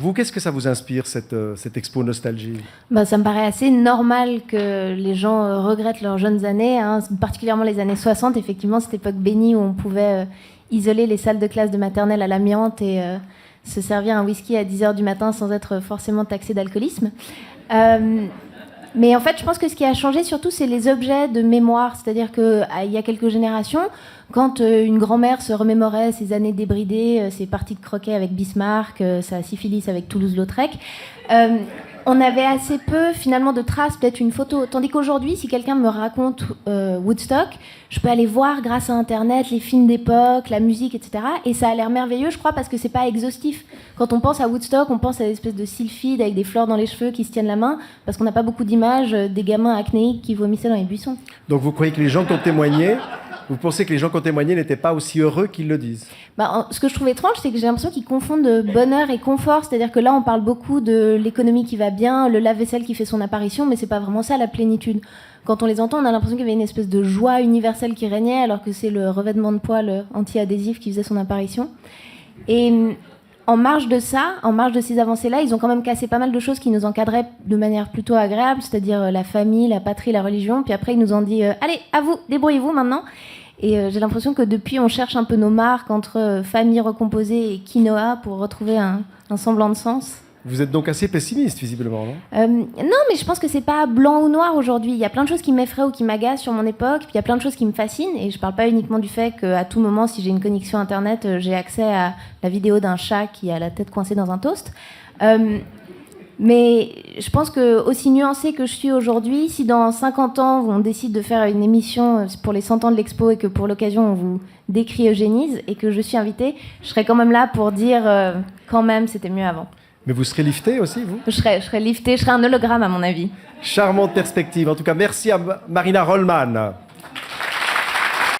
Vous, qu'est-ce que ça vous inspire, cette expo Nostalgie? Ça me paraît assez normal que les gens regrettent leurs jeunes années, hein, particulièrement les années 60, effectivement, cette époque bénie où on pouvait isoler les salles de classe de maternelle à l'amiante et se servir un whisky à 10h du matin sans être forcément taxé d'alcoolisme. Mais en fait, je pense que ce qui a changé surtout, c'est les objets de mémoire. C'est-à-dire qu'il y a quelques générations, quand une grand-mère se remémorait ses années débridées, ses parties de croquet avec Bismarck, sa syphilis avec Toulouse-Lautrec, on avait assez peu finalement de traces, peut-être une photo. Tandis qu'aujourd'hui, si quelqu'un me raconte Woodstock, je peux aller voir grâce à Internet les films d'époque, la musique, etc. Et ça a l'air merveilleux, je crois, parce que c'est pas exhaustif. Quand on pense à Woodstock, on pense à des espèces de sylphides avec des fleurs dans les cheveux qui se tiennent la main, parce qu'on n'a pas beaucoup d'images des gamins acnéiques qui vomissaient dans les buissons. Donc vous croyez que les gens qui ont témoigné, vous pensez que les gens qui ont témoigné n'étaient pas aussi heureux qu'ils le disent? Ce que je trouve étrange, c'est que j'ai l'impression qu'ils confondent bonheur et confort. C'est-à-dire que là, on parle beaucoup de l'économie qui va bien, le lave-vaisselle qui fait son apparition, mais c'est pas vraiment ça la plénitude. Quand on les entend, on a l'impression qu'il y avait une espèce de joie universelle qui régnait, alors que c'est le revêtement de poils anti-adhésif qui faisait son apparition. Et en marge de ça, en marge de ces avancées-là, ils ont quand même cassé pas mal de choses qui nous encadraient de manière plutôt agréable, c'est-à-dire la famille, la patrie, la religion. Puis après, ils nous ont dit allez, à vous, débrouillez-vous maintenant. Et j'ai l'impression que depuis, on cherche un peu nos marques entre famille recomposée et quinoa pour retrouver un semblant de sens. Vous êtes donc assez pessimiste, visiblement, non? Non, mais je pense que c'est pas blanc ou noir aujourd'hui. Il y a plein de choses qui m'effraient ou qui m'agacent sur mon époque, puis il y a plein de choses qui me fascinent. Et je parle pas uniquement du fait qu'à tout moment, si j'ai une connexion Internet, j'ai accès à la vidéo d'un chat qui a la tête coincée dans un toast. Mais je pense que, aussi nuancée que je suis aujourd'hui, si dans 50 ans, on décide de faire une émission pour les 100 ans de l'expo et que pour l'occasion, on vous décryogénise et que je suis invitée, je serai quand même là pour dire quand même, c'était mieux avant. Mais vous serez lifté aussi, vous? Je serai liftée, je serai un hologramme à mon avis. Charmante perspective. En tout cas, merci à Marina Rollman.